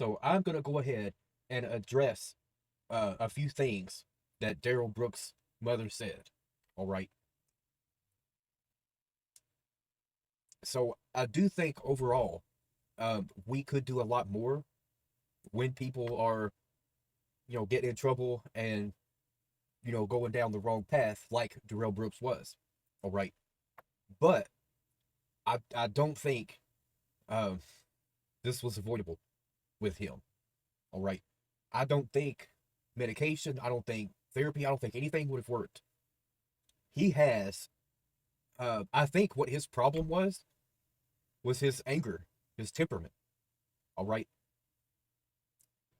So I'm going to go ahead and address a few things that Darrell Brooks' mother said. All right. So I do think overall, we could do a lot more when people are, getting in trouble and, going down the wrong path like Darrell Brooks was. All right. But I don't think um, this was avoidable with him. All right. I don't think medication, I don't think therapy, I don't think anything would have worked. He has, I think what his problem was his anger, his temperament. All right.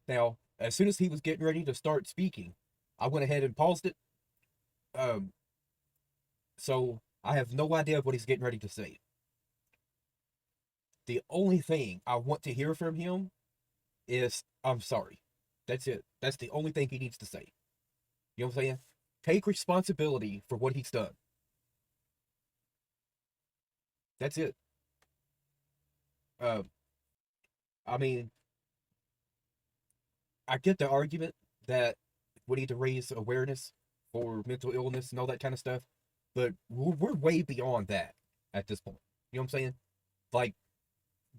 Now, as soon as he was getting ready to start speaking, I went ahead and paused it. Um, so I have no idea what he's getting ready to say. The only thing I want to hear from him is, I'm sorry. That's it. That's the only thing he needs to say. You know what I'm saying? Take responsibility for what he's done. That's it. Uh, I mean, I get the argument that we need to raise awareness for mental illness and all that kind of stuff, but we're way beyond that at this point. You know what I'm saying? Like,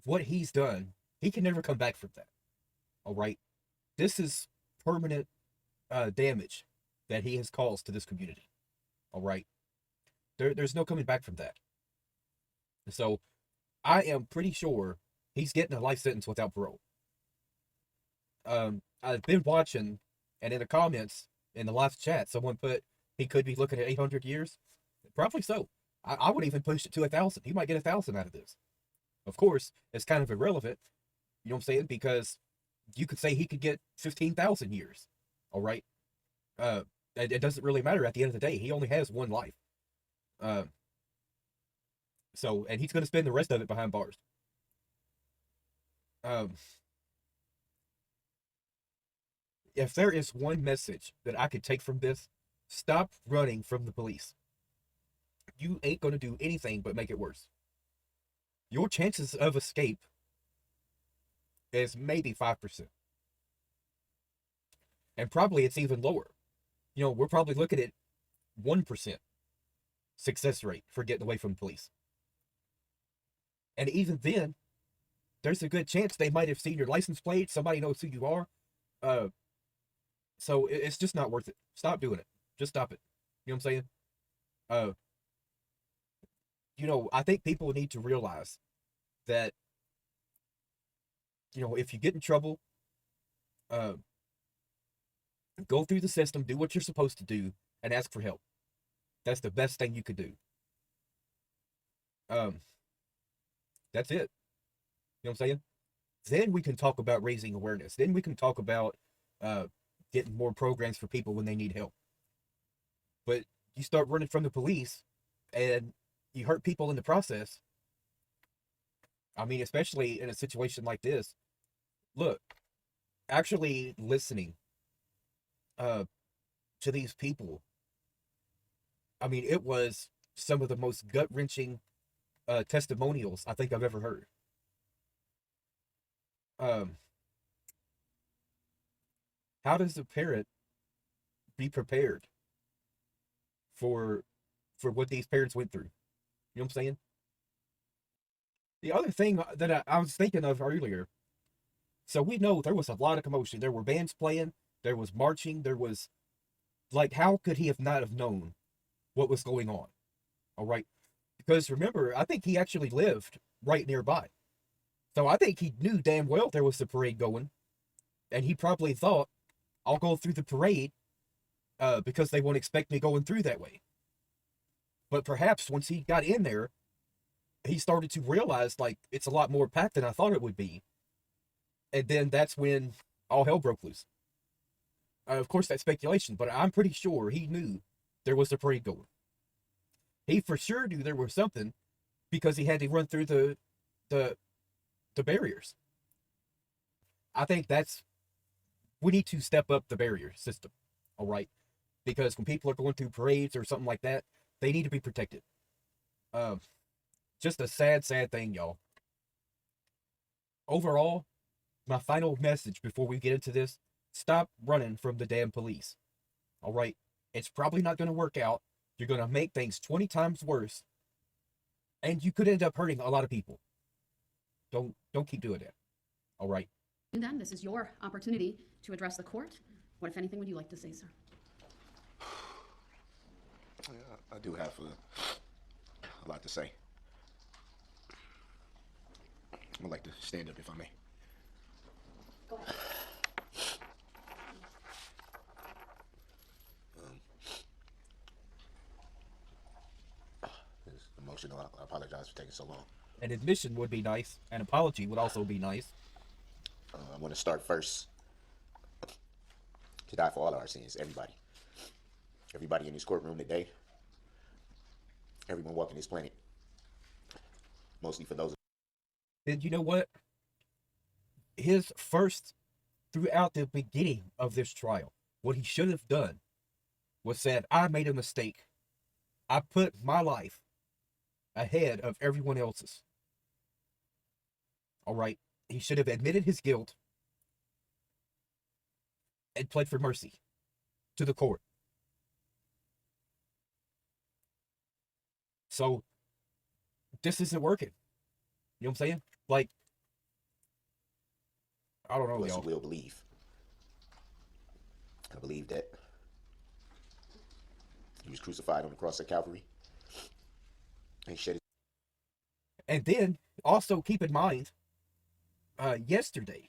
what he's done, he can never come back from that. All right? This is permanent damage that he has caused to this community. All right? There's no coming back from that. So I am pretty sure he's getting a life sentence without parole. I've been watching, and in the comments in the live chat, someone put he could be looking at 800 years. Probably so. I would even push it to 1,000. He might get 1,000 out of this. Of course, it's kind of irrelevant. You know what I'm saying? Because you could say he could get 15,000 years. All right. Uh, it doesn't really matter at the end of the day. He only has one life. Uh, and he's going to spend the rest of it behind bars. Um, if there is one message that I could take from this, stop running from the police. You ain't going to do anything but make it worse. Your chances of escape is maybe 5%. And probably it's even lower. We're probably looking at 1% success rate for getting away from the police. And even then, there's a good chance they might have seen your license plate. Somebody knows who you are. Uh, so it's just not worth it. Stop doing it. Just stop it. You know what I'm saying? Uh, I think people need to realize that, if you get in trouble, uh, go through the system, do what you're supposed to do, and ask for help. That's the best thing you could do. Um, that's it. You know what I'm saying? Then we can talk about raising awareness. Then we can talk about uh, getting more programs for people when they need help. But you start running from the police and you hurt people in the process. I mean, especially in a situation like this. Look, actually listening uh, to these people, I mean, it was some of the most gut-wrenching testimonials I think I've ever heard. Um, how does a parent be prepared for what these parents went through? You know what I'm saying? The other thing that I was thinking of earlier, so we know there was a lot of commotion. There were bands playing, there was marching, there was, like, how could he have not have known what was going on? All right. Because remember, I think he actually lived right nearby. So I think he knew damn well there was a parade going. And he probably thought, I'll go through the parade because they won't expect me going through that way. But perhaps once he got in there, he started to realize, like, it's a lot more packed than I thought it would be. And then that's when all hell broke loose. Of course, that's speculation, but I'm pretty sure he knew there was a parade going. He for sure knew there was something because he had to run through the the barriers. I think we need to step up the barrier system. All right. Because when people are going through parades or something like that, they need to be protected. Just a sad, sad thing, y'all. Overall, My final message before we get into this: stop running from the damn police. All right? It's probably not going to work out. You're going to make things 20 times worse, and you could end up hurting a lot of people. Don't keep doing that. All right? And then this is your opportunity to address the court. What, if anything, would you like to say, sir? I do have a lot to say. I'd like to stand up if I may. Go ahead. It's emotional. I apologize for taking so long. An admission would be nice. An apology would also be nice. I want to start first. To die for all our sins, everybody. Everybody in this courtroom today. Everyone walking this planet. Mostly for those. And you know what? His first, throughout the beginning of this trial, what he should have done was said, I made a mistake. I put my life ahead of everyone else's. All right? He should have admitted his guilt and pled for mercy to the court. So, this isn't working. You know what I'm saying? Like, I don't know, What you y'all. will believe. I believe that he was crucified on the cross of Calvary. And shed his. And then, also keep in mind, yesterday,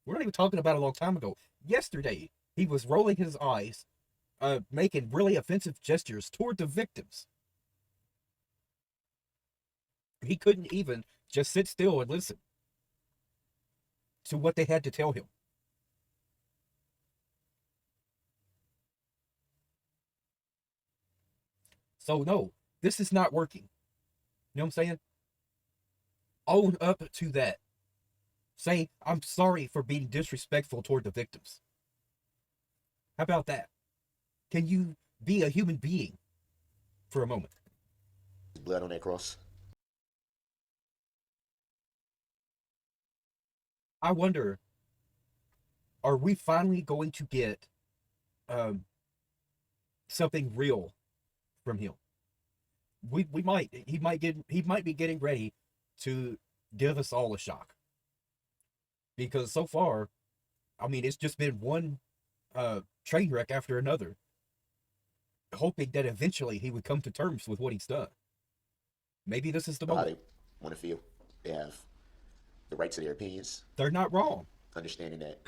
we're not even talking about a long time ago. Yesterday, he was rolling his eyes, making really offensive gestures toward the victims. He couldn't even just sit still and listen to what they had to tell him. So, no, this is not working. You know what I'm saying? Own up to that. Say, I'm sorry for being disrespectful toward the victims. How about that? Can you be a human being for a moment? Blood on that cross. I wonder, are we finally going to get something real from him? We might. He might be getting ready to give us all a shock. Because so far, I mean, it's just been one train wreck after another, hoping that eventually he would come to terms with what he's done. Maybe this is the How moment. they want to feel. They have the right to their opinions. They're not wrong. Understanding that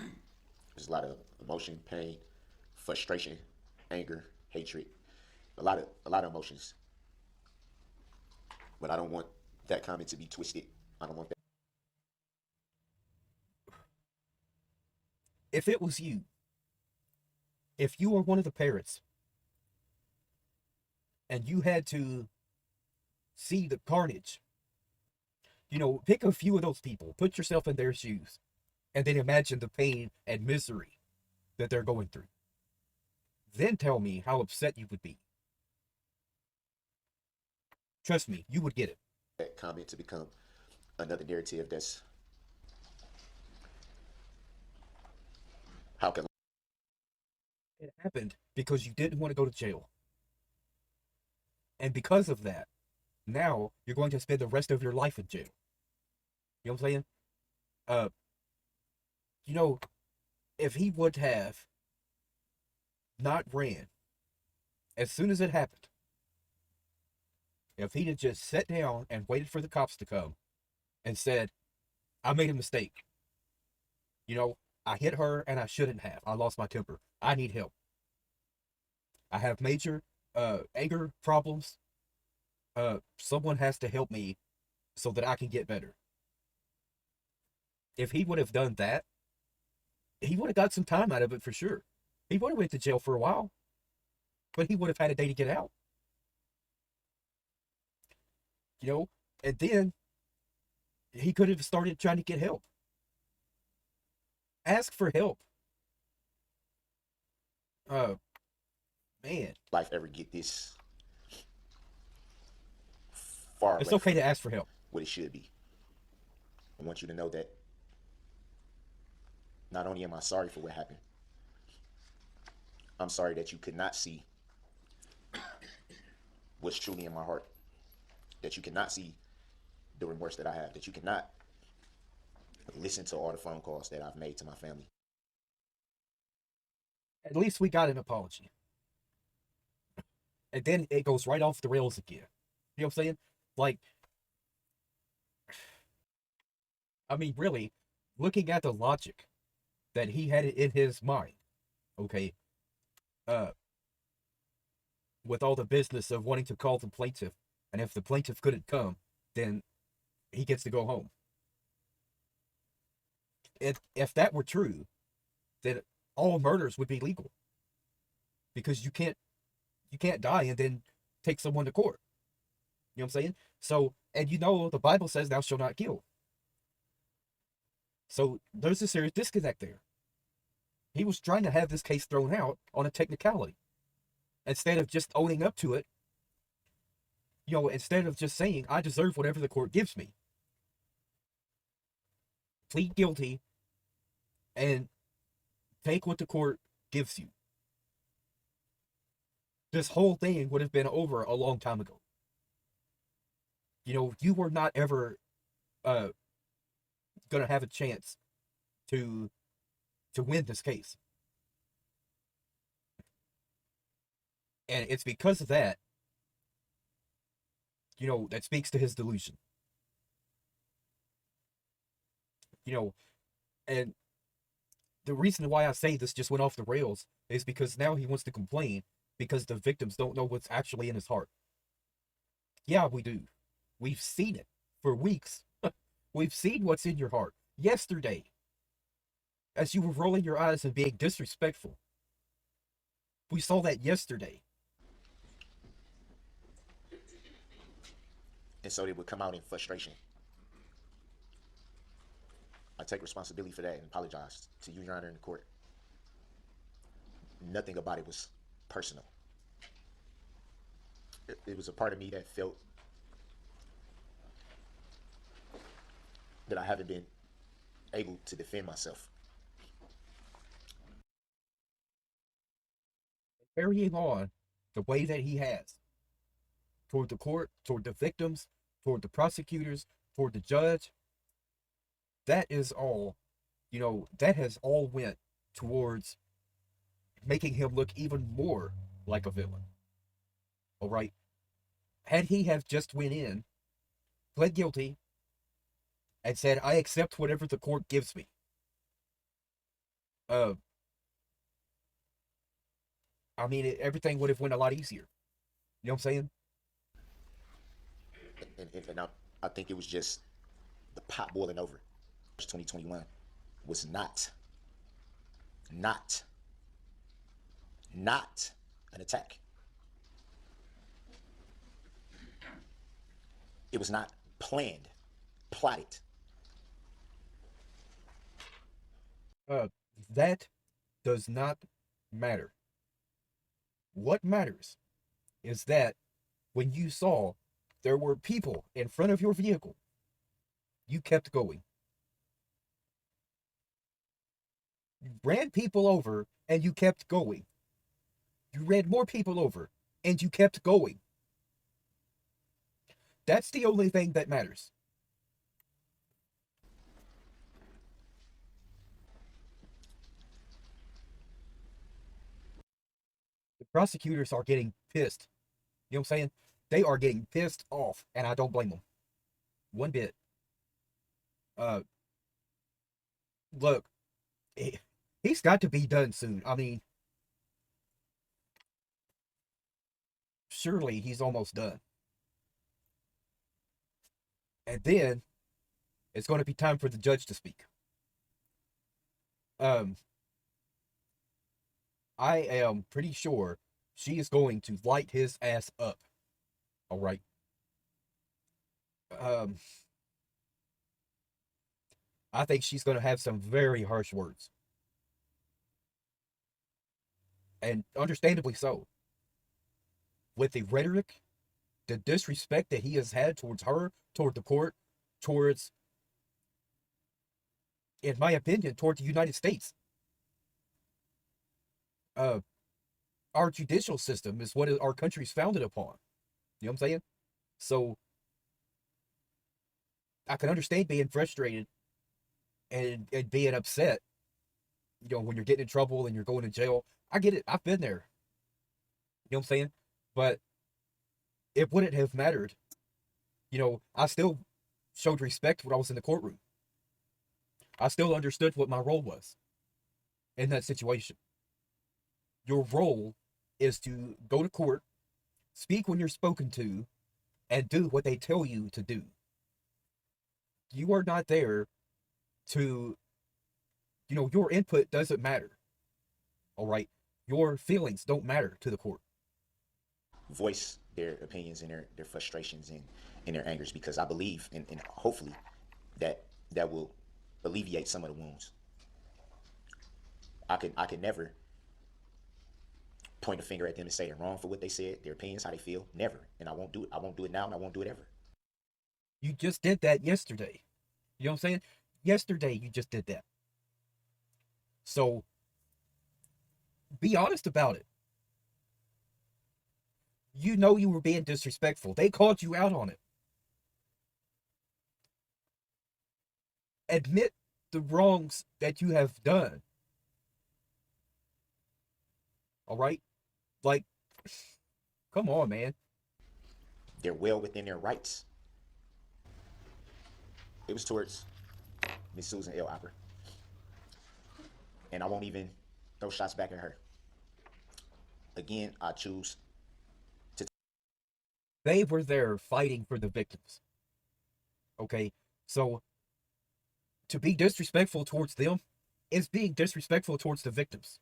there's a lot of emotion, pain, frustration, anger, hatred, a lot of emotions. But I don't want that comment to be twisted. I don't want that. If it was you, if you were one of the parents, and you had to see the carnage, you know, pick a few of those people, put yourself in their shoes, and then imagine the pain and misery that they're going through. Then tell me how upset you would be. Trust me, you would get it. That comment to become another narrative that's how can It happened because you didn't want to go to jail. And because of that, now you're going to spend the rest of your life in jail. You know what I'm saying? Uh, you know, if he would have not ran as soon as it happened, if he'd have just sat down and waited for the cops to come and said, I made a mistake. You know, I hit her and I shouldn't have. I lost my temper. I need help. I have major anger problems. Someone has to help me so that I can get better. If he would have done that, he would have got some time out of it for sure. He would have went to jail for a while, but he would have had a day to get out. You know, and then he could have started trying to get help. Ask for help. Man, life ever get this far it's away okay from to ask for help. what it should be? I want you to know that Not only am I sorry for what happened, I'm sorry that you could not see what's truly in my heart, that you cannot see the remorse that I have, that you cannot listen to all the phone calls that I've made to my family. At least we got an apology. And then it goes right off the rails again. You know what I'm saying? Like, I mean, really, looking at the logic that he had in his mind, okay, with all the business of wanting to call the plaintiff, and if the plaintiff couldn't come, then he gets to go home. If that were true, then all murders would be legal, because you can't die and then take someone to court. You know what I'm saying? So, and you know the Bible says thou shalt not kill. So there's a serious disconnect there. He was trying to have this case thrown out on a technicality, instead of just owning up to it. You know, instead of just saying, I deserve whatever the court gives me. Plead guilty and take what the court gives you. This whole thing would have been over a long time ago. You know, you were not ever gonna have a chance to win this case. And it's because of that, you know, that speaks to his delusion. You know, and the reason why I say this just went off the rails is because now he wants to complain because the victims don't know what's actually in his heart. Yeah, we do. We've seen it for weeks. We've seen what's in your heart. Yesterday, as you were rolling your eyes and being disrespectful, we saw that yesterday. And so they would come out in frustration. I take responsibility for that and apologize to you, Your Honor, in the court. Nothing about it was personal. It was a part of me that felt that I haven't been able to defend myself. Carrying on the way that he has toward the court, toward the victims, toward the prosecutors, toward the judge, that is all, you know, that has all went towards making him look even more like a villain. All right. Had he have just went in, pled guilty, and said, I accept whatever the court gives me, I mean, everything would have went a lot easier. You know what I'm saying? And I think it was just the pot boiling over. 2021 was not an attack. It was not planned, plotted. That does not matter. What matters is that when you saw there were people in front of your vehicle, you kept going. You ran people over and you kept going. You ran more people over and you kept going. That's the only thing that matters. The prosecutors are getting pissed. You know what I'm saying? They are getting pissed off, and I don't blame them one bit. Look, he's got to be done soon. I mean, surely he's almost done. And then it's going to be time for the judge to speak. I am pretty sure she is going to light his ass up. All right. I think she's going to have some very harsh words. And understandably so. With the rhetoric, the disrespect that he has had towards her, toward the court, towards in my opinion, toward the United States. Our judicial system is what our country's founded upon. You know what I'm saying? So I can understand being frustrated and being upset, when you're getting in trouble and you're going to jail. I get it. I've been there. You know what I'm saying? But it wouldn't have mattered. I still showed respect when I was in the courtroom. I still understood what my role was in that situation. Your role is to go to court, speak when you're spoken to, and do what they tell you to do. You are not there to, your input doesn't matter. All right? Your feelings don't matter to the court. Voice their opinions and their frustrations and their angers, because I believe and hopefully that will alleviate some of the wounds. I could never point a finger at them and say they're wrong for what they said, their opinions, how they feel. Never. And I won't do it. I won't do it now, and I won't do it ever. You just did that yesterday. You know what I'm saying? Yesterday, you just did that. So, be honest about it. You know you were being disrespectful. They called you out on it. Admit the wrongs that you have done. All right? Like, come on, man. They're well within their rights. It was towards Miss Susan 𝕒𝕤. And I won't even throw shots back at her. Again, I choose to. They were there fighting for the victims. Okay? So, to be disrespectful towards them is being disrespectful towards the victims.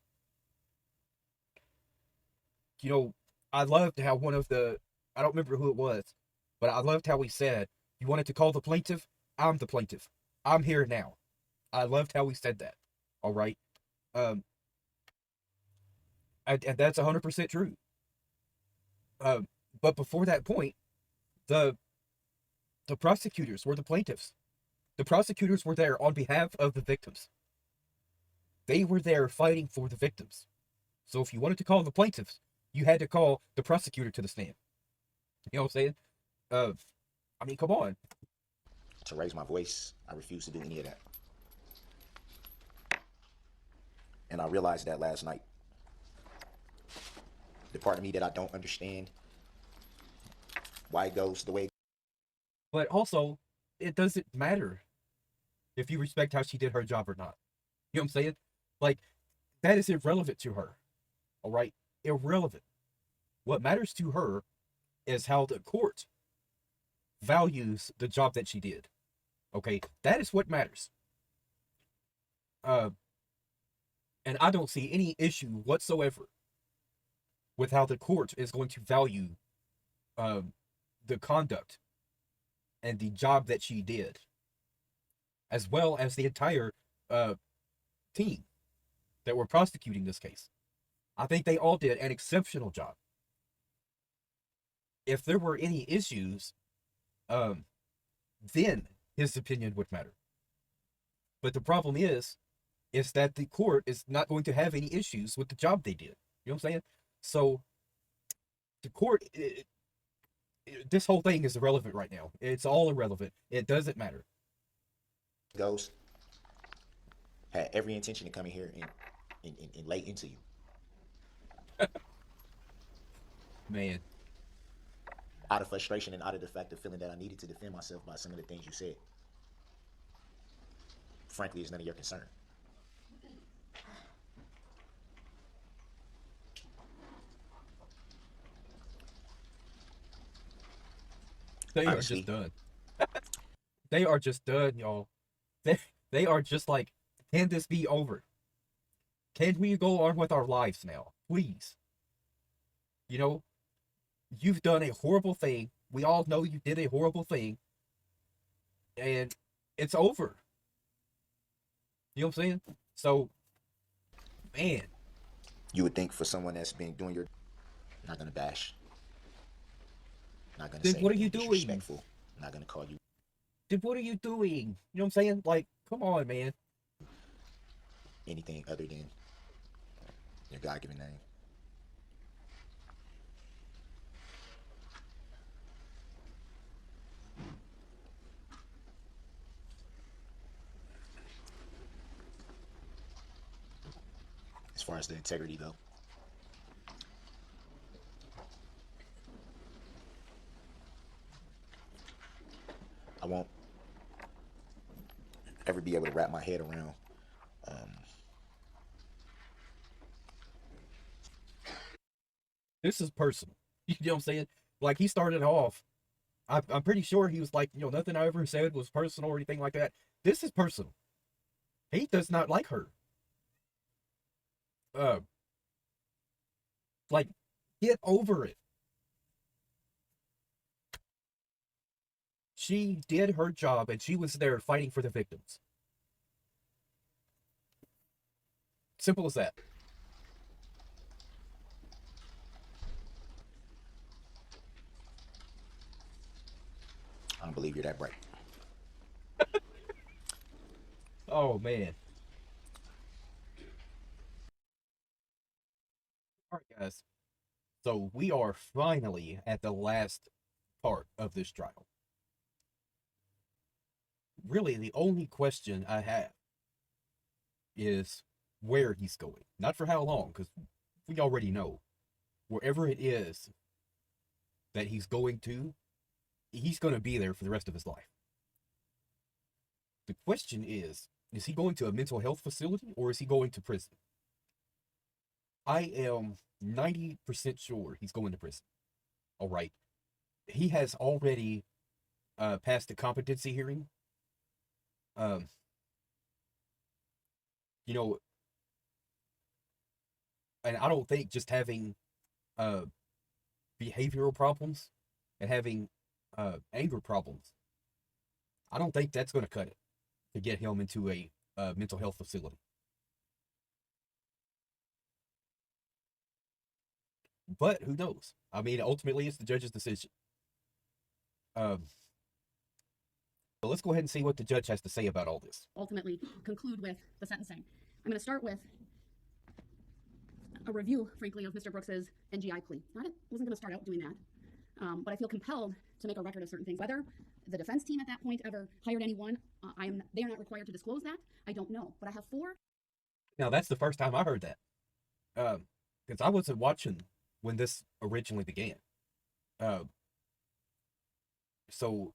I loved how I don't remember who it was, but I loved how he said, you wanted to call the plaintiff? I'm the plaintiff. I'm here now. I loved how he said that. All right? And that's 100% true. But before that point, the prosecutors were the plaintiffs. The prosecutors were there on behalf of the victims. They were there fighting for the victims. So if you wanted to call the plaintiffs, you had to call the prosecutor to the stand. You know what I'm saying? I mean, come on. To raise my voice, I refuse to do any of that. And I realized that last night. The part of me that I don't understand why it goes the way. But also, it doesn't matter if you respect how she did her job or not. You know what I'm saying? Like, that is irrelevant to her. All right? Irrelevant. What matters to her is how the court values the job that she did. Okay? That is what matters. And I don't see any issue whatsoever with how the court is going to value the conduct and the job that she did, as well as the entire team that were prosecuting this case. I think they all did an exceptional job. If there were any issues, then his opinion would matter. But the problem is that the court is not going to have any issues with the job they did. You know what I'm saying? So the court, this whole thing is irrelevant right now. It's all irrelevant. It doesn't matter. Goes had every intention to come in here and lay into you. Man. Out of frustration and out of the fact of feeling that I needed to defend myself by some of the things you said. Frankly, it's none of your concern. They are just done. They are just done, y'all. They are just like, can this be over? Can we go on with our lives now? Please. You've done a horrible thing. We all know you did a horrible thing. And it's over. You know what I'm saying? So, man. You would think for someone that's been doing your... Not going to bash. Not going to say... Then what are you doing? Disrespectful. Not going to call you... Then what are you doing? You know what I'm saying? Like, come on, man. anything other than your God-given name. As far as the integrity go, I won't ever be able to wrap my head around This is personal. You know what I'm saying? Like, he started off, I'm pretty sure he was like, nothing I ever said was personal or anything like that. This is personal. He does not like her. Uh, like, get over it. She did her job and she was there fighting for the victims. Simple as that. I don't believe you're that bright. Oh, man. All right, guys. So we are finally at the last part of this trial. Really, the only question I have is where he's going. Not for how long, because we already know. Wherever it is that he's going to, he's going to be there for the rest of his life. The question is he going to a mental health facility or is he going to prison? I am 90% sure he's going to prison. All right. He has already passed the competency hearing. You know, and I don't think just having behavioral problems and having anger problems, I don't think that's going to cut it to get him into a mental health facility. But who knows? I mean, ultimately, it's the judge's decision. So let's go ahead and see what the judge has to say about all this. Ultimately conclude with the sentencing. I'm going to start with a review, frankly, of Mr. Brooks's NGI plea. I wasn't going to start out doing that, but I feel compelled to make a record of certain things. Whether the defense team at that point ever hired anyone, they are not required to disclose that. I don't know, but I have 4. Now, that's the first time I heard that, because I wasn't watching when this originally began. So,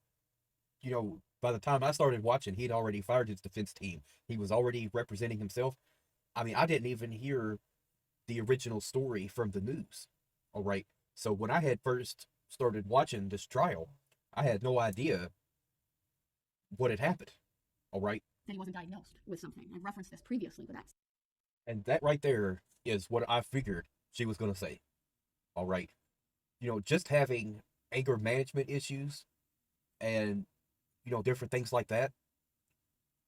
by the time I started watching, he'd already fired his defense team. He was already representing himself. I mean, I didn't even hear the original story from the news. All right. So when I had first started watching this trial, I had no idea what had happened. All right. That he wasn't diagnosed with something. I've referenced this previously, but that's... And that right there is what I figured she was going to say. All right. Just having anger management issues and, different things like that,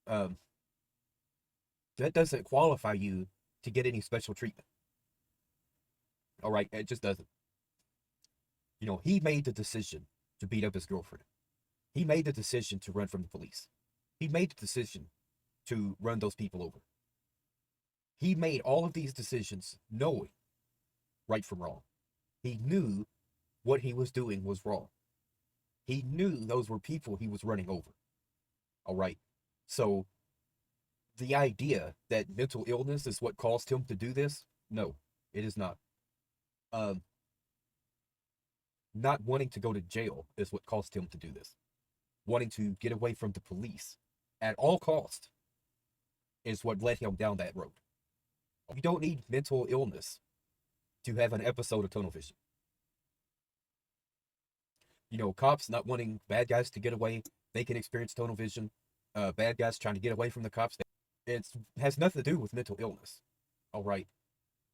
that doesn't qualify you to get any special treatment. All right. It just doesn't. He made the decision to beat up his girlfriend. He made the decision to run from the police. He made the decision to run those people over. He made all of these decisions knowing right from wrong. He knew what he was doing was wrong. He knew those were people he was running over. All right. So the idea that mental illness is what caused him to do this, no, it is not. Not wanting to go to jail is what caused him to do this. Wanting to get away from the police at all costs is what led him down that road. You don't need mental illness to have an episode of tunnel vision. Cops not wanting bad guys to get away, they can experience tunnel vision. Bad guys trying to get away from the cops, it has nothing to do with mental illness. All right.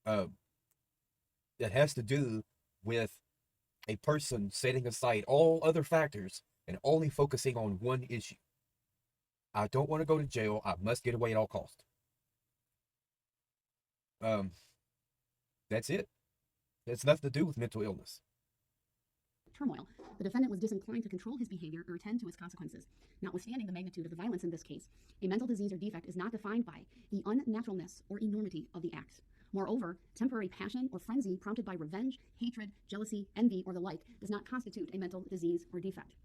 It has to do with a person setting aside all other factors and only focusing on one issue. I don't want to go to jail. I must get away at all costs. That's it. It's nothing to do with mental illness. turmoil. The defendant was disinclined to control his behavior or attend to its consequences. Notwithstanding the magnitude of the violence in this case, a mental disease or defect is not defined by the unnaturalness or enormity of the act. Moreover, temporary passion or frenzy prompted by revenge, hatred, jealousy, envy, or the like does not constitute a mental disease or defect.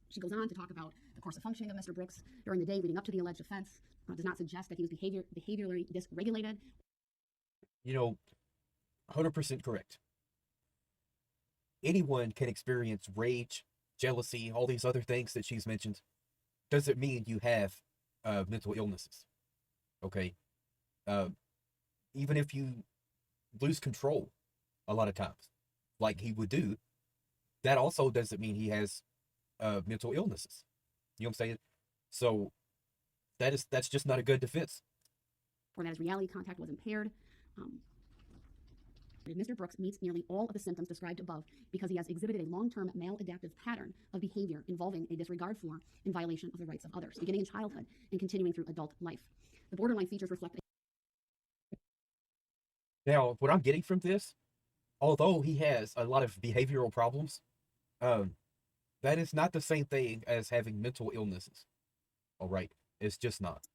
She goes on to talk about the course of functioning of Mr. Brooks during the day leading up to the alleged offense. Does not suggest that he was behaviorally dysregulated. 100% correct. Anyone can experience rage, jealousy, all these other things that she's mentioned. Doesn't mean you have mental illnesses. Okay? Even if you lose control a lot of times, like he would do, that also doesn't mean he has mental illnesses. You know what I'm saying? So that's just not a good defense. Or that his reality contact was impaired. Mr. Brooks meets nearly all of the symptoms described above because he has exhibited a long-term maladaptive pattern of behavior involving a disregard for and violation of the rights of others, beginning in childhood and continuing through adult life. The borderline features reflect. Now, what I'm getting from this, although he has a lot of behavioral problems, that is not the same thing as having mental illnesses. All right? It's just not.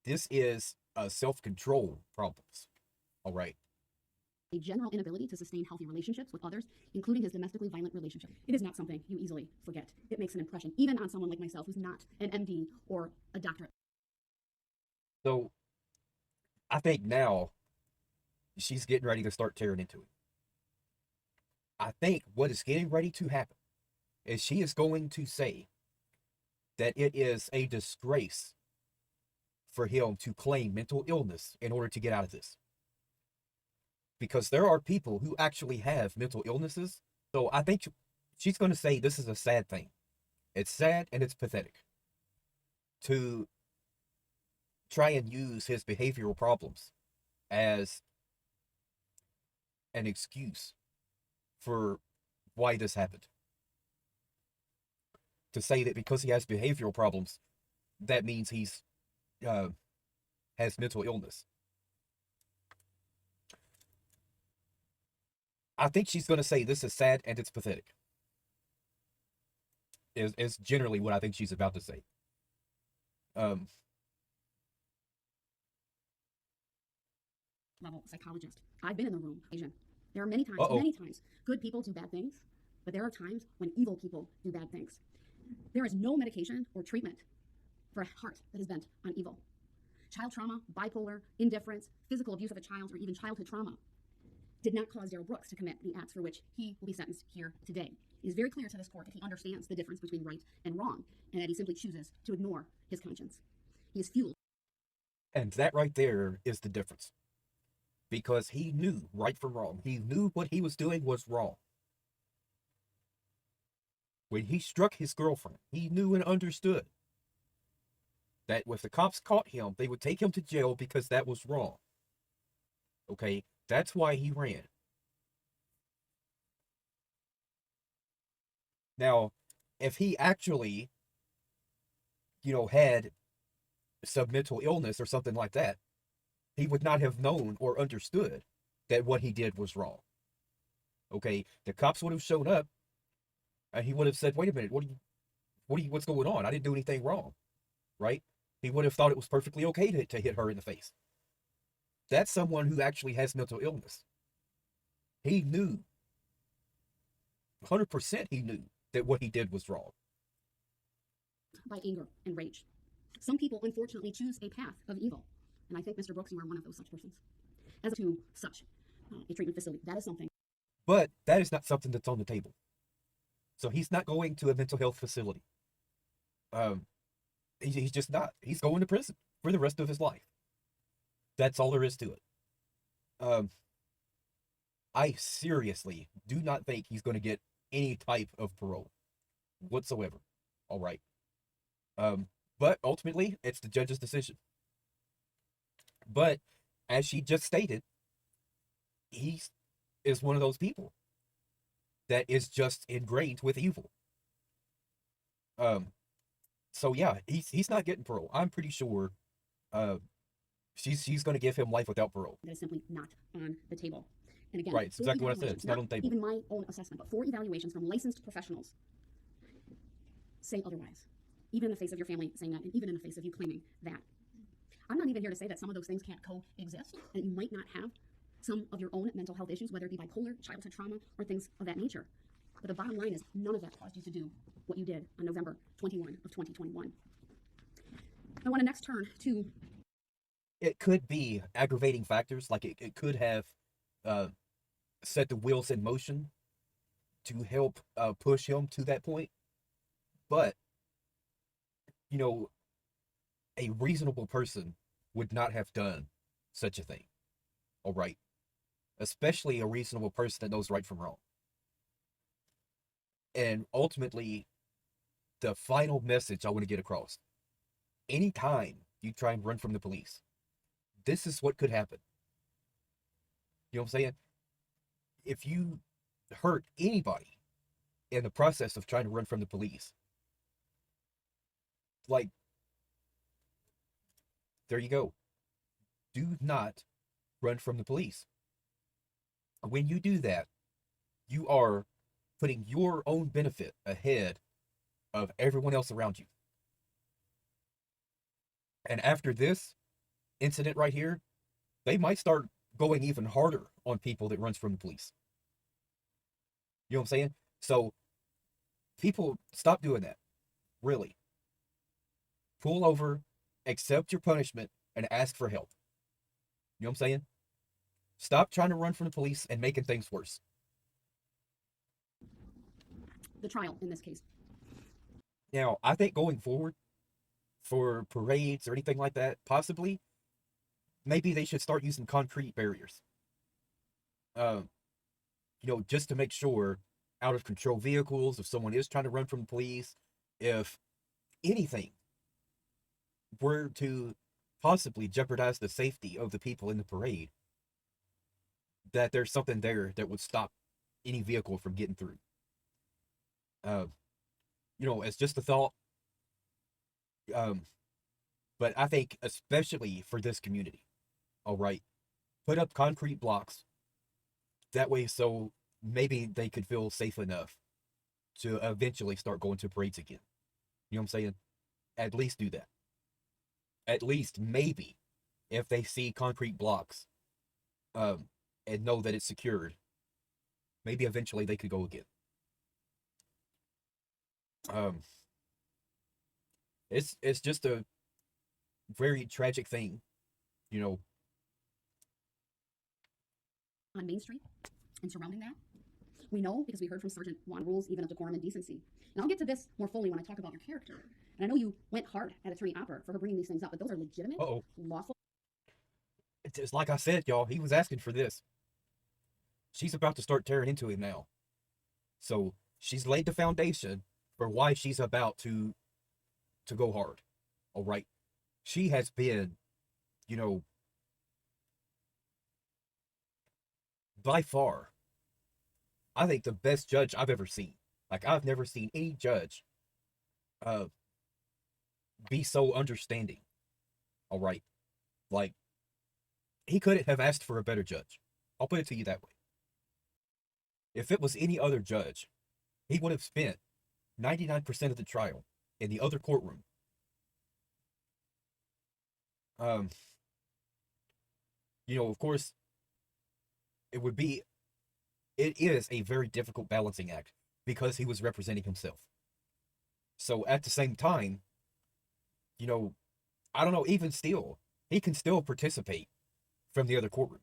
This is self-control problems. All right? A general inability to sustain healthy relationships with others, including his domestically violent relationship. It is not something you easily forget. It makes an impression, even on someone like myself who's not an MD or a doctorate. So, I think now she's getting ready to start tearing into it. I think what is getting ready to happen is she is going to say that it is a disgrace for him to claim mental illness in order to get out of this. Because there are people who actually have mental illnesses. So I think she's going to say this is a sad thing. It's sad and it's pathetic to try and use his behavioral problems as an excuse for why this happened. To say that because he has behavioral problems, that means he's has mental illness. I think she's going to say this is sad and it's pathetic. Is generally what I think she's about to say. Level psychologist. I've been in the room, Asian. There are many times, good people do bad things, but there are times when evil people do bad things. There is no medication or treatment for a heart that is bent on evil. Child trauma, bipolar, indifference, physical abuse of a child, or even childhood trauma did not cause Darrell Brooks to commit the acts for which he will be sentenced here today. It is very clear to this court that he understands the difference between right and wrong, and that he simply chooses to ignore his conscience. He is fueled. And that right there is the difference. Because he knew right from wrong. He knew what he was doing was wrong. When he struck his girlfriend, he knew and understood that if the cops caught him, they would take him to jail because that was wrong. Okay? That's why he ran. Now, if he actually, had some mental illness or something like that, he would not have known or understood that what he did was wrong. Okay? The cops would have shown up and he would have said, wait a minute, what's going on? I didn't do anything wrong. Right? He would have thought it was perfectly okay to hit her in the face. That's someone who actually has mental illness. He knew, 100% he knew that what he did was wrong. By anger and rage. Some people, unfortunately, choose a path of evil. And I think, Mr. Brooks, you are one of those such persons. As to such a treatment facility, that is something. But that is not something that's on the table. So he's not going to a mental health facility. He's just not. He's going to prison for the rest of his life. That's all there is to it. I seriously do not think he's going to get any type of parole whatsoever. All right. But ultimately, it's the judge's decision. But as she just stated, he is one of those people that is just ingrained with evil. So yeah, he's not getting parole. I'm pretty sure she's going to give him life without parole. That is simply not on the table. And again, Right, it's 4 exactly what I said. evaluations, It's not on the table. even my own assessment, but 4 evaluations from licensed professionals say otherwise, even in the face of your family saying that, and even in the face of you claiming that. I'm not even here to say that some of those things can't coexist, and you might not have some of your own mental health issues, whether it be bipolar, childhood trauma, or things of that nature. But the bottom line is none of that caused you to do what you did on November 21 of 2021. I want to next turn to... It could be aggravating factors, like it could have set the wheels in motion to help push him to that point. But, you know, a reasonable person would not have done such a thing. All right. Especially a reasonable person that knows right from wrong. And ultimately, the final message I want to get across: anytime you try and run from the police, this is what could happen. You know what I'm saying? If you hurt anybody in the process of trying to run from the police, like, there you go. Do not run from the police. When you do that, you are putting your own benefit ahead of everyone else around you. And after this incident right here, they might start going even harder on people that runs from the police. You know what I'm saying? So people, stop doing that. Really. Pull over, accept your punishment, and ask for help. You know what I'm saying? Stop trying to run from the police and making things worse. the trial in this case. Now, I think going forward, for parades or anything like that, possibly, maybe they should start using concrete barriers. Just to make sure out of control vehicles, if someone is trying to run from the police, if anything were to possibly jeopardize the safety of the people in the parade, that there's something there that would stop any vehicle from getting through. It's just a thought. But I think especially for this community, all right, put up concrete blocks. That way, so maybe they could feel safe enough to eventually start going to parades again. You know what I'm saying? At least do that. At least maybe if they see concrete blocks, and know that it's secured, maybe eventually they could go again. It's just a very tragic thing, you know. On Main Street and surrounding that. We know because we heard from Sergeant Juan rules even of decorum and decency. And I'll get to this more fully when I talk about your character. And I know you went hard at Attorney Opper for her bringing these things up, but those are legitimate, lawful. It's like I said, y'all, he was asking for this. She's about to start tearing into him now. So she's laid the foundation for why she's about to go hard. All right. She has been, by far, I think the best judge I've ever seen. Like, I've never seen any judge be so understanding. All right. Like, he couldn't have asked for a better judge. I'll put it to you that way. If it was any other judge, he would have spent 99% of the trial in the other courtroom. Of course, it is a very difficult balancing act because he was representing himself. So at the same time, I don't know, even still, he can still participate from the other courtroom.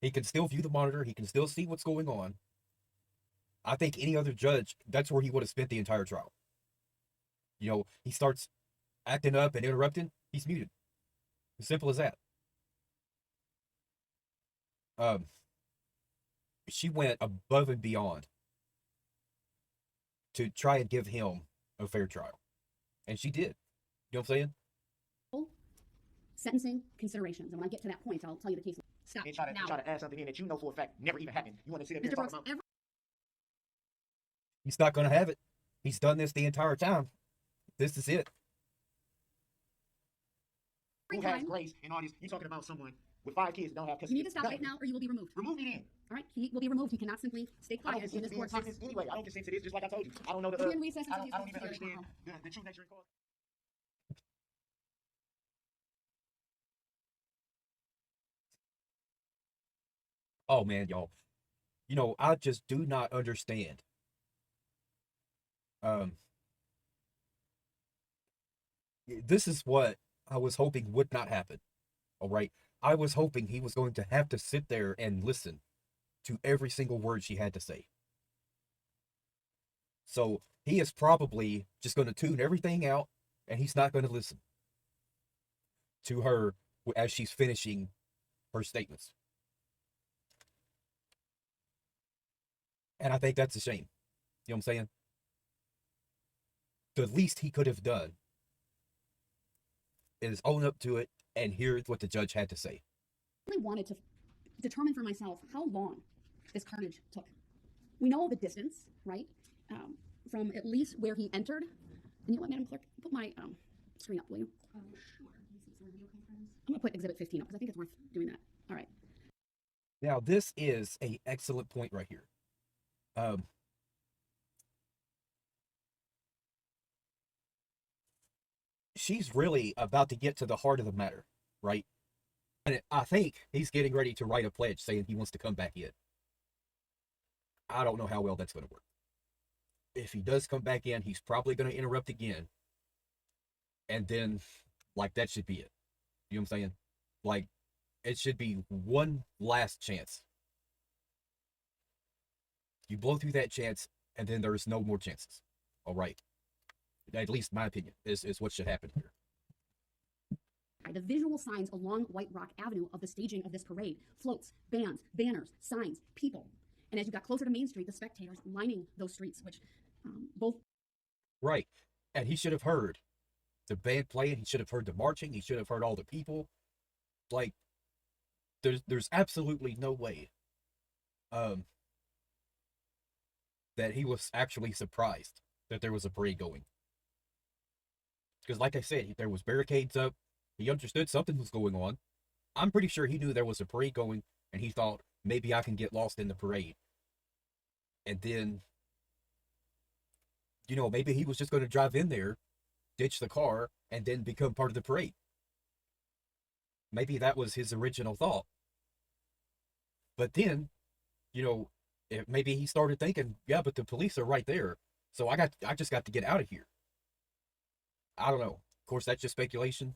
He can still view the monitor. He can still see what's going on. I think any other judge, that's where he would have spent the entire trial. He starts acting up and interrupting, he's muted. As simple as that. She went above and beyond to try and give him a fair trial. And she did. You know what I'm saying? Sentencing considerations. And when I get to that point, I'll tell you the case. Stop. And try to add something in that you know for a fact never even happened. You want to sit there Mr. and talk Brooks, about... He's not going to have it. He's done this the entire time. This is it. Who has grace and all this? You talking about someone with 5 kids that don't have You custody. need to stop right now or you will be removed. Remove me then. All right? He will be removed. He cannot simply stay I don't quiet in consent this to being court in case. sentence anyway. I don't consent to this, just like I told you. I don't know the, We'll be in recess I until don't he's even together understand tomorrow. the true nature and cause. Oh man, y'all. I just do not understand. Um, this is what I was hoping would not happen. All right. I was hoping he was going to have to sit there and listen to every single word she had to say. So he is probably just going to tune everything out and he's not going to listen to her as she's finishing her statements. And I think that's a shame. You know what I'm saying? The least he could have done is own up to it and hear what the judge had to say. I really wanted to determine for myself how long this carnage took. We know the distance, right? From at least where he entered. And you know what, Madam Clerk? Put my screen up, will you? Sure. I'm going to put Exhibit 15 up because I think it's worth doing that. All right. Now, this is an excellent point right here. She's really about to get to the heart of the matter, right? And I think he's getting ready to write a pledge saying he wants to come back in. I don't know how well that's going to work. If he does come back in, he's probably going to interrupt again. And then, like, that should be it. You know what I'm saying? Like, it should be one last chance. You blow through that chance, and then there's no more chances. All right. At least my opinion is what should happen here. The visual signs along White Rock Avenue of the staging of this parade, floats, bands, banners, signs, people. And as you got closer to Main Street, the spectators lining those streets, which both... Right. And he should have heard the band playing. He should have heard the marching. He should have heard all the people. Like, there's absolutely no way that he was actually surprised that there was a parade going. Because like I said, there was barricades up. He understood something was going on. I'm pretty sure he knew there was a parade going, and he thought, maybe I can get lost in the parade. And then, maybe he was just going to drive in there, ditch the car, and then become part of the parade. Maybe that was his original thought. But then, maybe he started thinking, yeah, but the police are right there. So I just got to get out of here. I don't know. Of course, that's just speculation.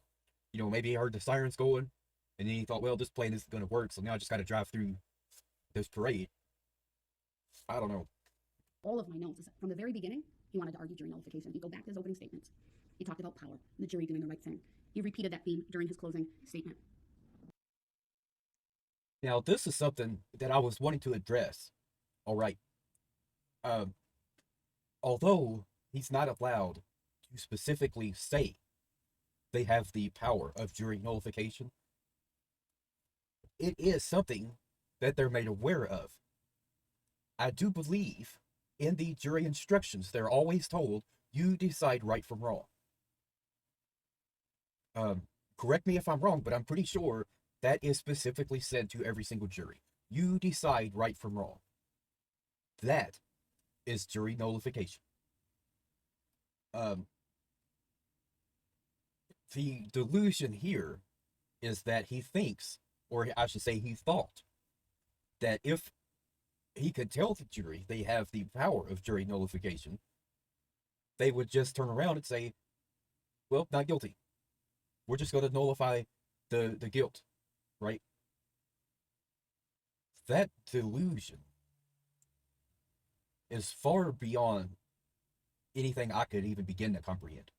Maybe he heard the sirens going, and then he thought, well, this plan isn't going to work, so now I just got to drive through this parade. I don't know. All of my notes is that from the very beginning, he wanted to argue jury nullification. You go back to his opening statements. He talked about power, the jury doing the right thing. He repeated that theme during his closing statement. Now, this is something that I was wanting to address. All right. Although he's not allowed to specifically say they have the power of jury nullification, it is something that they're made aware of. I do believe in the jury instructions, they're always told, you decide right from wrong. Correct me if I'm wrong, but I'm pretty sure that is specifically said to every single jury. You decide right from wrong. That is jury nullification. The delusion here is that he thinks, or I should say he thought, that if he could tell the jury they have the power of jury nullification, they would just turn around and say, well, not guilty. We're just going to nullify the guilt, right? That delusion is far beyond anything I could even begin to comprehend.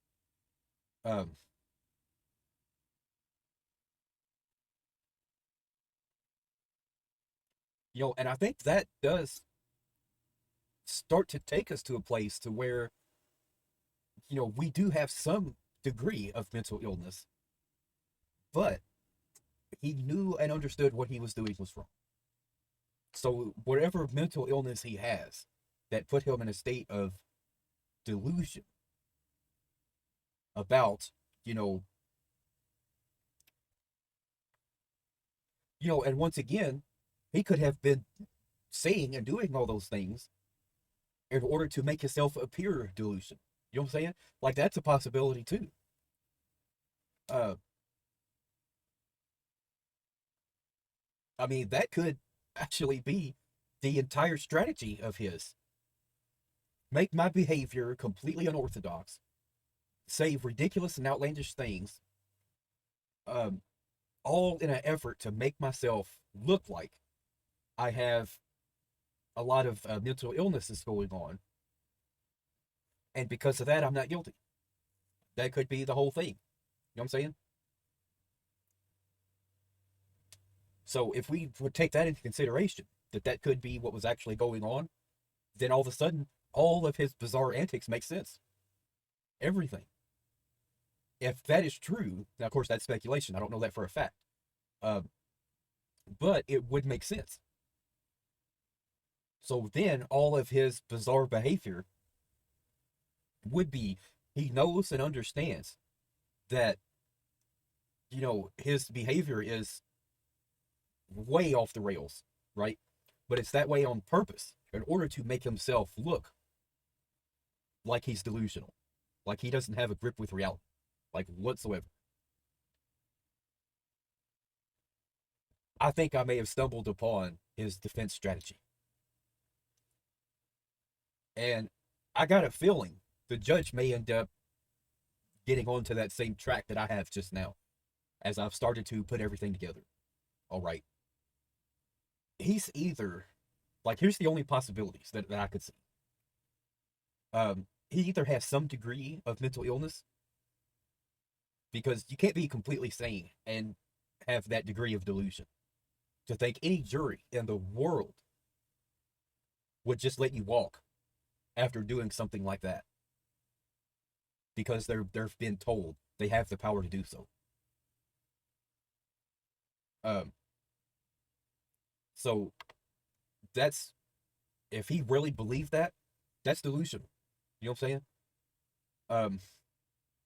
And I think that does start to take us to a place to where, we do have some degree of mental illness, but he knew and understood what he was doing was wrong. So whatever mental illness he has that put him in a state of delusion about, And once again, he could have been saying and doing all those things in order to make himself appear delusional. You know what I'm saying? Like, that's a possibility too. Uh, I mean, that could actually be the entire strategy of his. Make my behavior completely unorthodox, say ridiculous and outlandish things, um, all in an effort to make myself look like I have a lot of mental illnesses going on. And because of that, I'm not guilty. That could be the whole thing. You know what I'm saying? So if we would take that into consideration, that could be what was actually going on, then all of a sudden, all of his bizarre antics make sense. Everything. If that is true, now of course that's speculation. I don't know that for a fact. But it would make sense. So then all of his bizarre behavior would be, he knows and understands that, his behavior is way off the rails, right? But it's that way on purpose in order to make himself look like he's delusional, like he doesn't have a grip with reality, like whatsoever. I think I may have stumbled upon his defense strategy. And I got a feeling the judge may end up getting onto that same track that I have just now, as I've started to put everything together. All right. He's either, here's the only possibilities that I could see. He either has some degree of mental illness, because you can't be completely sane and have that degree of delusion. To think any jury in the world would just let you walk after doing something like that, because they've been told they have the power to do so. So that's, if he really believed that, that's delusional. You know what I'm saying?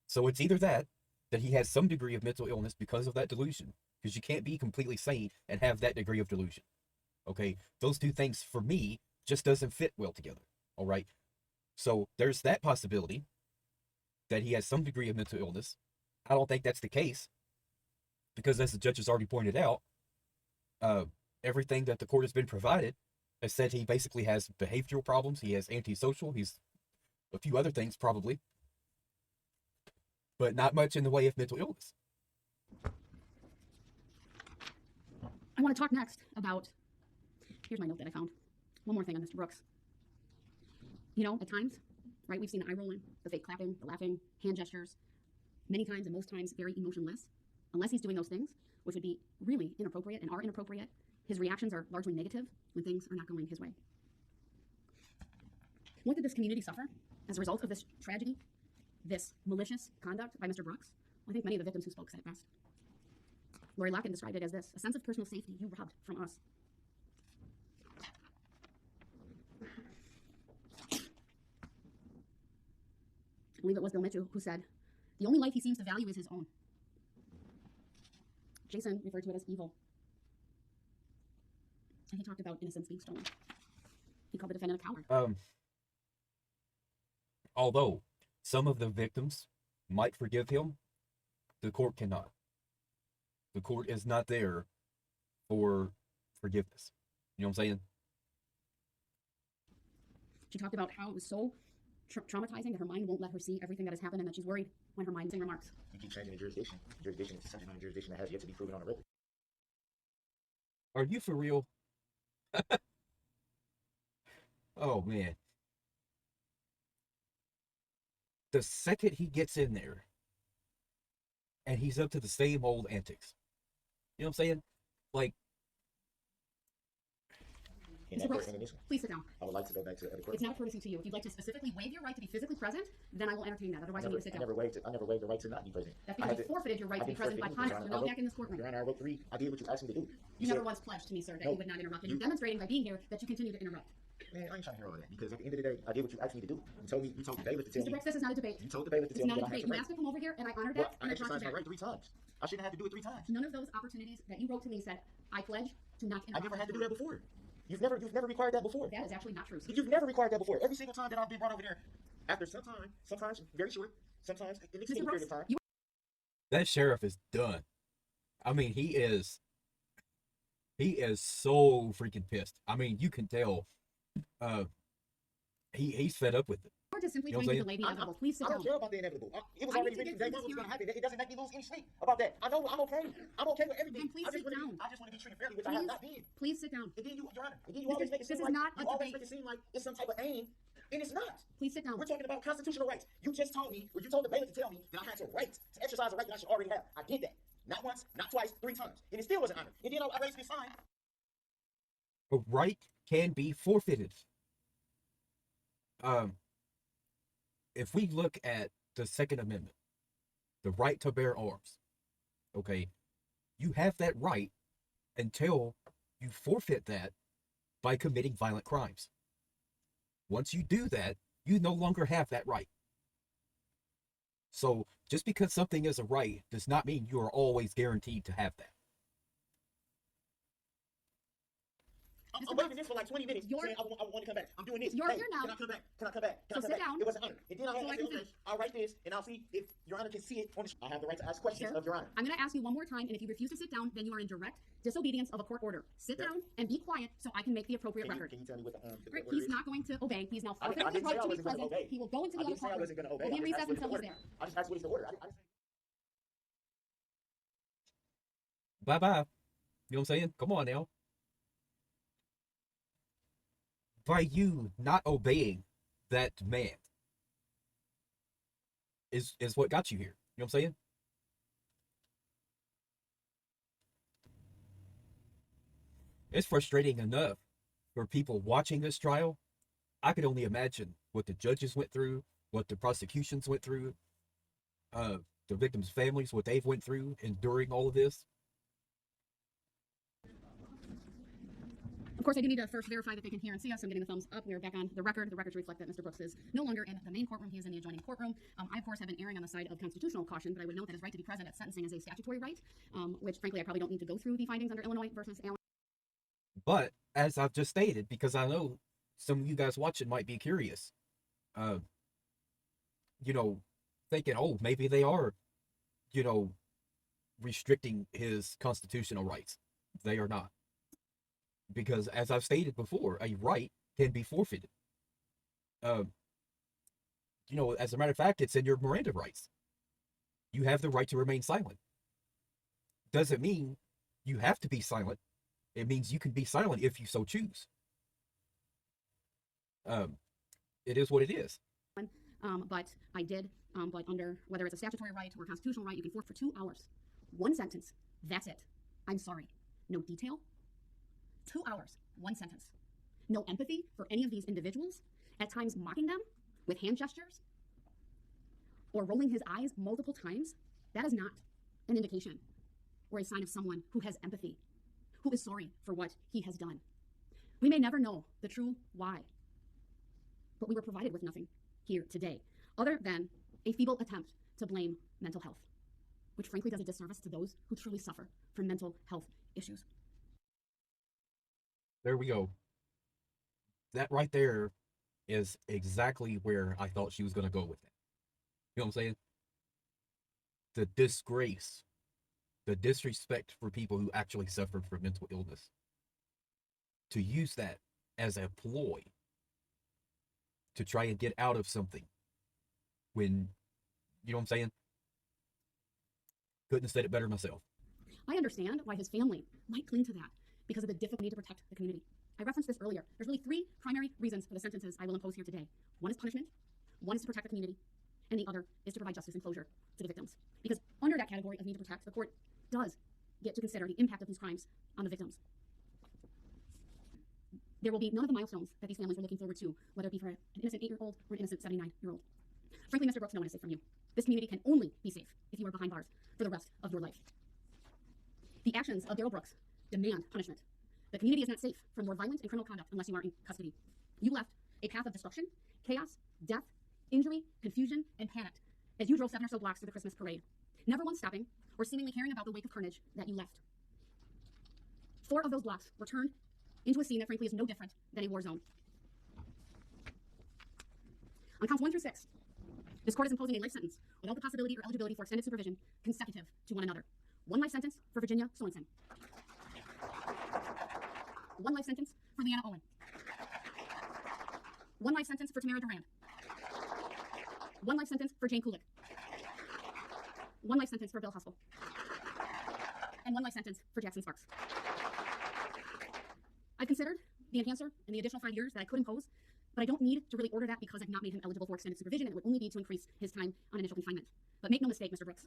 So it's either that he has some degree of mental illness because of that delusion, because you can't be completely sane and have that degree of delusion. Okay? Those two things, for me, just doesn't fit well together. All right? So there's that possibility that he has some degree of mental illness. I don't think that's the case, because as the judge has already pointed out, everything that the court has been provided has said he basically has behavioral problems. He has antisocial. He's a few other things probably, but not much in the way of mental illness. I want to talk next about, here's my note that I found. One more thing on Mr. Brooks. At times, right, we've seen the eye rolling, the fake clapping, the laughing, hand gestures, many times and most times very emotionless. Unless he's doing those things, which would be really inappropriate and are inappropriate, his reactions are largely negative when things are not going his way. What did this community suffer as a result of this tragedy, this malicious conduct by Mr. Brooks? Well, I think many of the victims who spoke said it best. Lori Locken described it as this: a sense of personal safety you robbed from us. I believe it was 𝕒𝕜 who said, the only life he seems to value is his own. Jason referred to it as evil. And he talked about innocence being stolen. He called the defendant a coward. Although some of the victims might forgive him, the court cannot. The court is not there for forgiveness. You know what I'm saying? She talked about how it was so traumatizing that her mind won't let her see everything that has happened, and that she's worried when her mind's in remarks. You keep changing the jurisdiction. Jurisdiction is subject on a jurisdiction that has yet to be proven on the record. Are you for real? Oh, man. The second he gets in there, and he's up to the same old antics. You know what I'm saying? Like, Mr. Brooks, please sit down. I would like to go back to the court. It's not a courtesy to you. If you'd like to specifically waive your right to be physically present, then I will entertain that. Otherwise, you need to sit down. I never waived the right to not be present. That's because you forfeited your right to be present by conduct. You're now back in this courtroom. Your Honor, I wrote 3. I did what you asked me to do. You never once pledged to me, sir, that you would not interrupt. And you're demonstrating by being here that you continue to interrupt. Man, I ain't trying to hear all that, because at the end of the day, I did what you asked me to do. You told the bailiff to tell Mr. me. Brooks, this is not a debate. You told the bailiff to It's tell me not a that I debate. had You asked me to come over here, and I honored Well, that. I And I brought exercised you my back. right 3 times. I shouldn't have to do it 3 times. None of those opportunities that you wrote to me said, I pledge to not I interrupt. never had to do that before. You've never required that before. That is actually not true, sir. You've never required that before. Every single time that I've been brought over there, after some time, sometimes very short, sometimes an extended period of time. That sheriff is done. I mean, he is so freaking pissed. I mean, you can tell he's fed up with it. You're just simply You know trying what to I'm delay the inevitable. Please sit I down. don't care about the inevitable. It was I already need to written get from day through one this what was going to hearing. happen. It doesn't make me lose any sleep about that. I know I'm okay. I'm okay with everything. Then please I just sit down. I just want to be treated fairly, which I have Please, not been. please sit down. And then you, Your Honor, and then you This always is- make it this seem is like not a you always debate. make it seem like it's some type of aim, and it's not. Please sit down. We're talking about constitutional rights. You just told me, or you told the bailiff to tell me that I had a right to exercise a right that I should already have. I did that. Not once, not twice, 3 times. And it still wasn't honored. And then I raised this sign. A right can be forfeited. If we look at the Second Amendment, the right to bear arms, okay, you have that right until you forfeit that by committing violent crimes. Once you do that, you no longer have that right. So just because something is a right does not mean you are always guaranteed to have that. I'm waiting this for like 20 minutes, You're- saying I want to come back. I'm doing this. You're Hey, here now. Can I come back? Can I come back? Can So I come sit back? down. It wasn't honored. And then I had So to I say, can okay, finish. I'll write this, and I'll see if Your Honor can see it. I have the right to ask questions Sure. of Your Honor. I'm going to ask you one more time, and if you refuse to sit down, then you are in direct disobedience of a court order. Sit Yeah. down and be quiet so I can make the appropriate record. Can you tell me what the Great. order He's is? not going to obey. He's now I forfeited his didn't say right I to be wasn't gonna present. obey. He will go into I the other didn't say I courtroom. wasn't going to obey. We'll be in I just recess asked what is until the he's order. there. I just asked what is the order. I didn't say. Bye-bye. You know what I'm saying? Come on now. By you not obeying that demand is what got you here. You know what I'm saying? It's frustrating enough for people watching this trial. I could only imagine what the judges went through, what the prosecutions went through, the victims' families, what they've went through enduring all of this. Of course, I do need to first verify that they can hear and see us. I'm getting the thumbs up. We're back on the record. The record to reflect that Mr. Brooks is no longer in the main courtroom. He is in the adjoining courtroom. I, of course, have been erring on the side of constitutional caution, but I would note that his right to be present at sentencing is a statutory right, which, frankly, I probably don't need to go through the findings under Illinois versus Allen. But as I've just stated, because I know some of you guys watching might be curious, you know, thinking, oh, maybe they are, you know, restricting his constitutional rights. They are not. Because as I've stated before, a right can be forfeited. You know, as a matter of fact, it's in your Miranda rights. You have the right to remain silent. Doesn't mean you have to be silent. It means you can be silent if you so choose. It is what it is. But I did, but under, whether it's a statutory right or a constitutional right, you can forfeit for 2 hours. 1 sentence. That's it. I'm sorry. No detail. 2 hours. 1 sentence. No empathy for any of these individuals, at times mocking them with hand gestures or rolling his eyes multiple times. That is not an indication or a sign of someone who has empathy, who is sorry for what he has done. We may never know the true why, but we were provided with nothing here today other than a feeble attempt to blame mental health, which frankly does a disservice to those who truly suffer from mental health issues. There we go. That right there is exactly where I thought she was going to go with that. You know what I'm saying? The disgrace, the disrespect for people who actually suffer from mental illness. To use that as a ploy to try and get out of something when, you know what I'm saying? Couldn't have said it better myself. I understand why his family might cling to that because of the difficulty to protect the community. I referenced this earlier. There's really 3 primary reasons for the sentences I will impose here today. One is punishment, one is to protect the community, and the other is to provide justice and closure to the victims. Because under that category of need to protect, the court does get to consider the impact of these crimes on the victims. There will be none of the milestones that these families were looking forward to, whether it be for an innocent 8-year-old or an innocent 79-year-old. Frankly, Mr. Brooks, no one is safe from you. This community can only be safe if you are behind bars for the rest of your life. The actions of Darrell Brooks demand punishment. The community is not safe from more violent and criminal conduct unless you are in custody. You left a path of destruction, chaos, death, injury, confusion, and panic as you drove 7 or so blocks through the Christmas parade, never once stopping or seemingly caring about the wake of carnage that you left. 4 of those blocks were turned into a scene that frankly is no different than a war zone. On counts 1 through 6, this court is imposing a life sentence without the possibility or eligibility for extended supervision consecutive to one another. 1 life sentence for Virginia Sorensen. 1 life sentence for 𝕒𝕒𝕝𝕜. 1 life sentence for Tamara Durand. 1 life sentence for Jane Kulik. 1 life sentence for Bill Huskell. And 1 life sentence for Jackson Sparks. I've considered the enhancer and the additional 5 years that I could impose, but I don't need to really order that because I've not made him eligible for extended supervision, and it would only be to increase his time on initial confinement. But make no mistake, Mr. Brooks,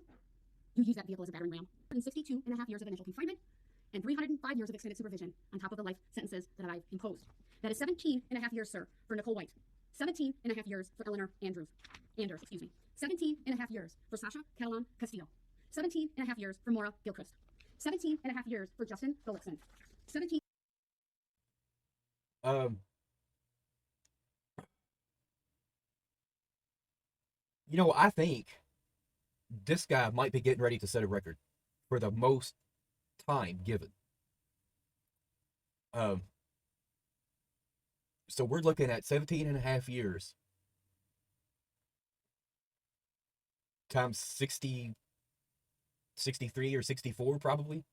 you use that vehicle as a battering ram. 162 and a half years of initial confinement and 305 years of extended supervision on top of the life sentences that I've imposed. That is 17 and a half years, sir, for Nicole White. 17 and a half years for Eleanor Anders, 17 and a half years for Sasha Catalan Castillo. 17 and a half years for Maura Gilchrist. 17 and a half years for Justin Gullickson. 17. You know, I think this guy might be getting ready to set a record for the most time given. So we're looking at 17 and a half years times 60, 63 or 64 probably.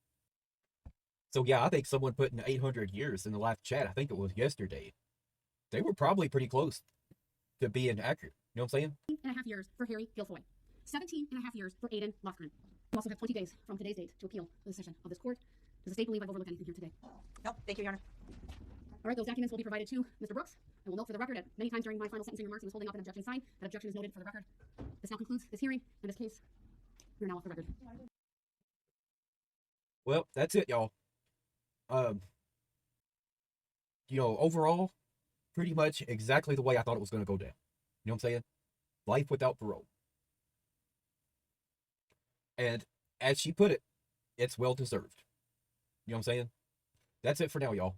So yeah, I think someone put in 800 years in the live chat. I think it was yesterday. They were probably pretty close to being accurate. You know what I'm saying? 17 and a half years for Harry Guilfoyle. 17 and a half years for Aidan Lofgren. You also have 20 days from today's date to appeal the decision of this court. Does the state believe I've overlooked anything here today? No, thank you, Your Honor. All right, those documents will be provided to Mr. Brooks. I will note for the record that many times during my final sentencing remarks, he was holding up an objection sign. That objection is noted for the record. This now concludes this hearing and this case. You're now off the record. Well, that's it, y'all. You know, overall, pretty much exactly the way I thought it was going to go down. You know what I'm saying? Life without parole. And as she put it, it's well deserved. You know what I'm saying? That's it for now, y'all.